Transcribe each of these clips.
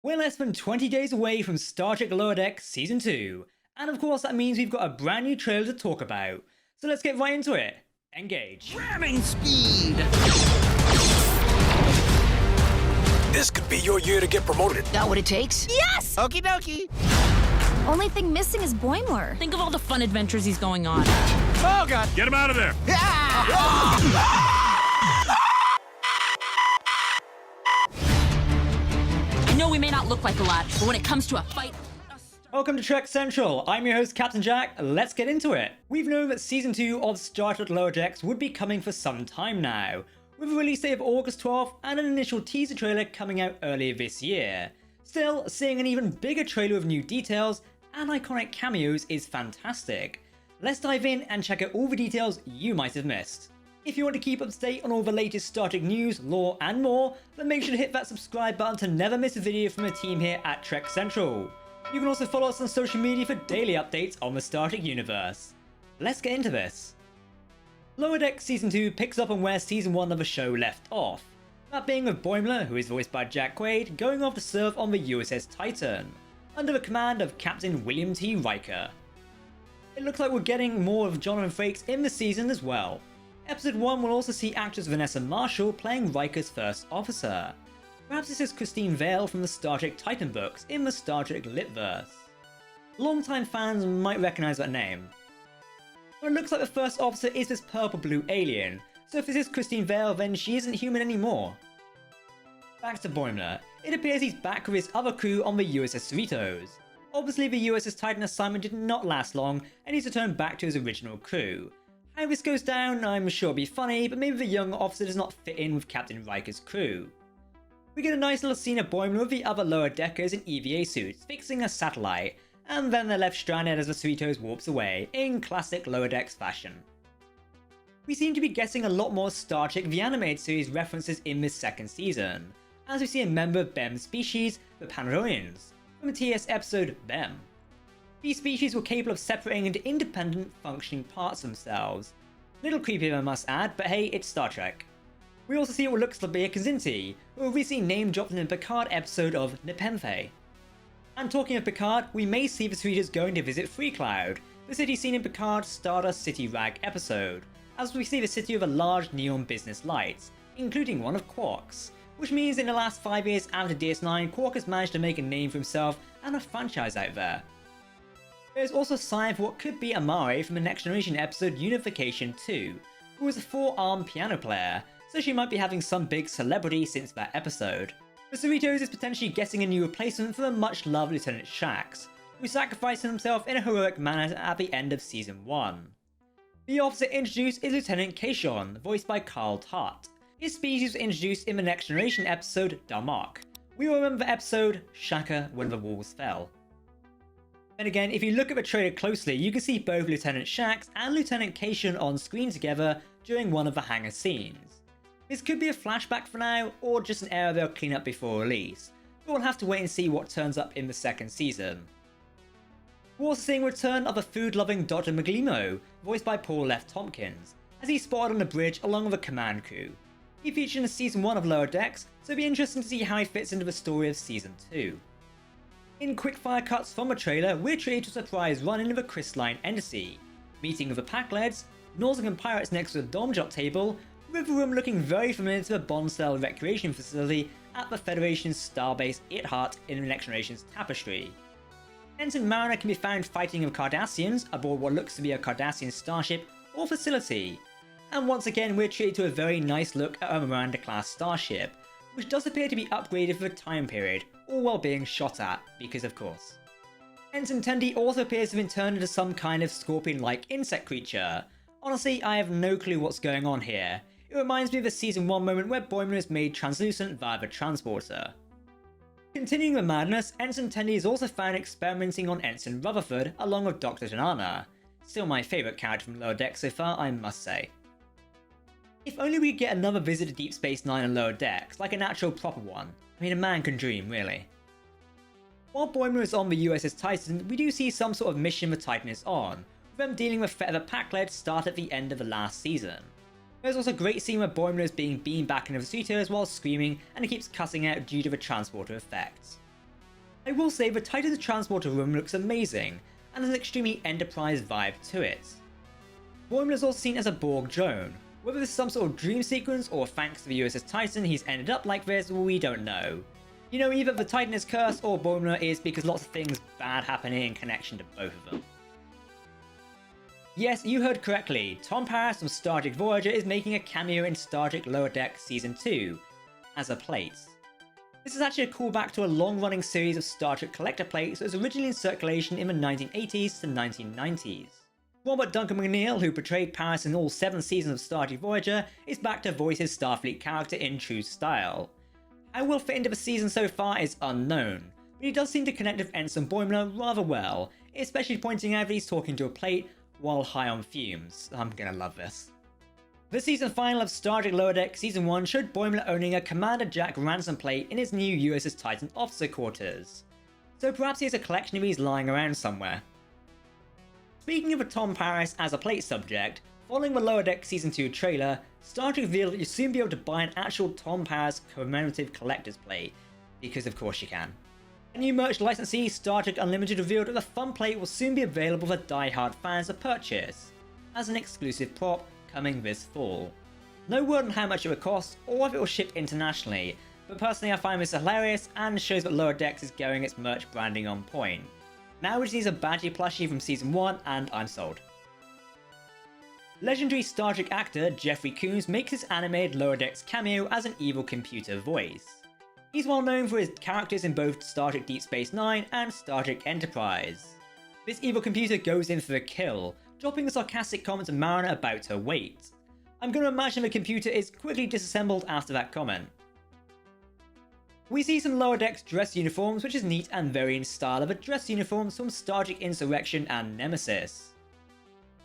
We're less than 20 days away from Star Trek Lower Decks Season 2, and of course that means we've got a brand new trailer to talk about. So let's get right into it. Engage. Ramming speed! This could be your year to get promoted. Got what it takes? Yes! Okie dokie! Only thing missing is Boimler. Think of all the fun adventures he's going on. Oh, God! Get him out of there! I know we may not look like a lot, but when it comes to a fight... Welcome to Trek Central. I'm your host, Captain Jack. Let's get into it. We've known that Season 2 of Star Trek Lower Decks would be coming for some time now, with a release date of August 12th and an initial teaser trailer coming out earlier this year. Still, seeing an even bigger trailer with new details and iconic cameos is fantastic. Let's dive in and check out all the details you might have missed. If you want to keep up to date on all the latest Star Trek news, lore and more, then make sure to hit that subscribe button to never miss a video from the team here at Trek Central. You can also follow us on social media for daily updates on the Star Trek universe. Let's get into this. Lower Decks Season 2 picks up on where Season 1 of the show left off, that being with Boimler, who is voiced by Jack Quaid, going off to serve on the USS Titan, under the command of Captain William T. Riker. It looks like we're getting more of Jonathan Frakes in the season as well. Episode 1 will also see actress Vanessa Marshall playing Riker's first officer. Perhaps this is Christine Vale from the Star Trek Titan books in the Star Trek Litverse. Longtime fans might recognise that name. But it looks like the first officer is this purple-blue alien, so if this is Christine Vale, then she isn't human anymore. Back to Boimler. It appears he's back with his other crew on the USS Cerritos. Obviously the USS Titan assignment did not last long, and he's returned back to his original crew. How this goes down, I'm sure it'll be funny, but maybe the young officer does not fit in with Captain Riker's crew. We get a nice little scene of Boimler with the other lower deckers in EVA suits fixing a satellite, and then they're left stranded as the Cerritos warps away, in classic Lower Decks fashion. We seem to be getting a lot more Star Trek the Animated Series references in this second season, as we see a member of Bem's species, the Panaronians, from the TS episode Bem. These species were capable of separating into independent, functioning parts of themselves. Little creepy I must add, but hey, it's Star Trek. We also see what looks to be a Kazinti, who were recently name-dropped in the Picard episode of Nepenthe. And talking of Picard, we may see the Cerritos going to visit Freecloud, the city seen in Picard's Stardust City Rag episode, as we see the city with a large neon business lights, including one of Quark's, which means in the last 5 years after DS9, Quark has managed to make a name for himself and a franchise out there. There's also a sign for what could be Amare from the Next Generation episode Unification 2, who was a 4-armed piano player, so she might be having some big celebrity since that episode. The Cerritos is potentially getting a new replacement for the much-loved Lieutenant Shax, who sacrificed himself in a heroic manner at the end of Season 1. The officer introduced is Lieutenant Kashon, voiced by Carl Tart. His species was introduced in the Next Generation episode Darmok. We all remember the episode Shaka When the Walls Fell. Then again, if you look at the trailer closely, you can see both Lieutenant Shax and Lieutenant Kashon on screen together during one of the hangar scenes. This could be a flashback for now, or just an error they'll clean up before release, but we'll have to wait and see what turns up in the second season. We're also seeing a return of the food-loving Dr. Maglimo, voiced by Paul F. Tompkins, as he's spotted on the bridge along with a command crew. He featured in Season 1 of Lower Decks, so it'll be interesting to see how he fits into the story of Season 2. In quick-fire cuts from the trailer, we're treated to a surprise run-in of a crystalline entity, meeting with the Pack-Leads, Nausicaan pirates next to the Dom Job table, with the room looking very familiar to the Bond-style recreation facility at the Federation's starbase Ithart in the Next Generation's Tapestry. Ensign Mariner can be found fighting with Cardassians aboard what looks to be a Cardassian starship or facility, and once again we're treated to a very nice look at a Miranda-class starship, which does appear to be upgraded for the time period, all while being shot at, because of course. Ensign Tendi also appears to have been turned into some kind of scorpion-like insect creature. Honestly, I have no clue what's going on here. It reminds me of the Season 1 moment where Boimler is made translucent via the transporter. Continuing the madness, Ensign Tendi is also found experimenting on Ensign Rutherford along with Dr. Tanana. Still my favourite character from Lower Decks so far, I must say. If only we could get another visit to Deep Space Nine and Lower Decks, like an actual proper one. I mean, a man can dream, really. While Boimler is on the USS Titan, we do see some sort of mission the Titan is on, with them dealing with threat of the Pack-Lead start at the end of the last season. There's also a great scene where Boimler is being beamed back into the Cerritos while screaming, and he keeps cutting out due to the transporter effects. I will say the Titan's transporter room looks amazing, and has an extremely Enterprise vibe to it. Boimler is also seen as a Borg drone. Whether this is some sort of dream sequence or thanks to the USS Titan he's ended up like this, we don't know. You know, either the Titan is cursed or Boimler is because lots of things bad happening in connection to both of them. Yes, you heard correctly, Tom Paris from Star Trek Voyager is making a cameo in Star Trek Lower Decks Season 2, as a plate. This is actually a callback to a long-running series of Star Trek collector plates that was originally in circulation in the 1980s to 1990s. Robert Duncan McNeill, who portrayed Paris in all 7 seasons of Star Trek Voyager, is back to voice his Starfleet character in true style. How will fit into the season so far is unknown, but he does seem to connect with Ensign Boimler rather well, especially pointing out that he's talking to a plate while high on fumes. I'm gonna love this. The season final of Star Trek Lower Decks Season 1 showed Boimler owning a Commander Jack ransom plate in his new USS Titan officer quarters, so perhaps he has a collection of these lying around somewhere. Speaking of a Tom Paris as a plate subject, following the Lower Decks Season 2 trailer, Star Trek revealed that you'll soon be able to buy an actual Tom Paris commemorative collector's plate, because of course you can. A new merch licensee, Star Trek Unlimited, revealed that the fun plate will soon be available for die-hard fans to purchase, as an exclusive prop coming this fall. No word on how much it would cost or if it will ship internationally, but personally I find this hilarious and shows that Lower Decks is going its merch branding on point. Now we just need a Badgie plushie from Season 1 and I'm sold. Legendary Star Trek actor Jeffrey Combs makes his animated Lower Decks cameo as an evil computer voice. He's well known for his characters in both Star Trek Deep Space Nine and Star Trek Enterprise. This evil computer goes in for a kill, dropping the sarcastic comment to Mariner about her weight. I'm going to imagine the computer is quickly disassembled after that comment. We see some Lower Decks dress uniforms, which is neat and very in style of the dress uniforms from Star Trek Insurrection and Nemesis.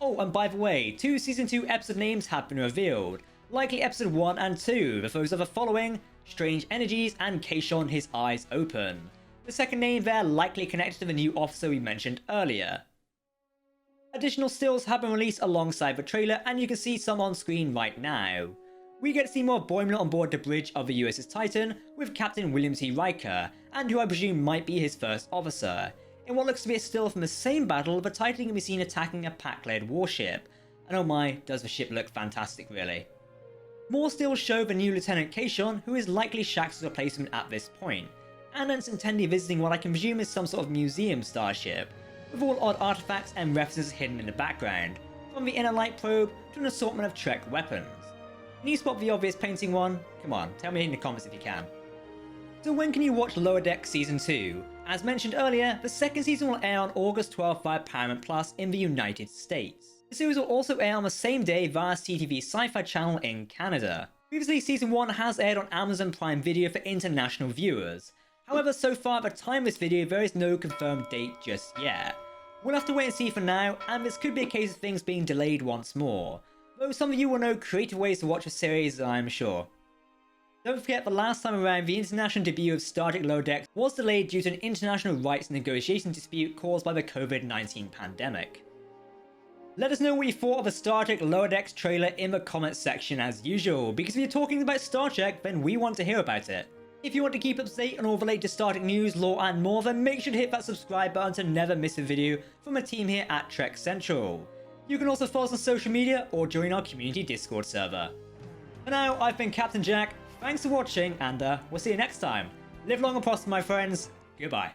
Oh, and by the way, 2 Season 2 episode names have been revealed, likely Episode 1 and 2, with those are the following: Strange Energies and Keishon His Eyes Open. The second name there likely connected to the new officer we mentioned earlier. Additional stills have been released alongside the trailer and you can see some on screen right now. We get to see more Boimler on board the bridge of the USS Titan with Captain William T. Riker, and who I presume might be his first officer, in what looks to be a still from the same battle the Titan can be seen attacking a Pac-led warship, and oh my, does the ship look fantastic really. More stills show the new Lieutenant Keishon, who is likely Shax's replacement at this point, and Ensign Tendi visiting what I can presume is some sort of museum starship, with all odd artifacts and references hidden in the background, from the Inner Light probe to an assortment of Trek weapons. Can you spot the obvious painting one? Come on, tell me in the comments if you can. So when can you watch Lower Decks Season 2? As mentioned earlier, the second season will air on August 12th via Paramount Plus in the United States. The series will also air on the same day via CTV Sci-Fi Channel in Canada. Previously, Season 1 has aired on Amazon Prime Video for international viewers. However, so far at the time of this video, there is no confirmed date just yet. We'll have to wait and see for now, and this could be a case of things being delayed once more. Though some of you will know creative ways to watch the series, I'm sure. Don't forget, the last time around, the international debut of Star Trek Lower Decks was delayed due to an international rights negotiation dispute caused by the COVID-19 pandemic. Let us know what you thought of the Star Trek Lower Decks trailer in the comments section as usual, because if you're talking about Star Trek, then we want to hear about it. If you want to keep up to date on all the latest Star Trek news, lore and more, then make sure to hit that subscribe button to never miss a video from the team here at Trek Central. You can also follow us on social media or join our community Discord server. For now, I've been Captain Jack, thanks for watching, and we'll see you next time. Live long and prosper, my friends. Goodbye.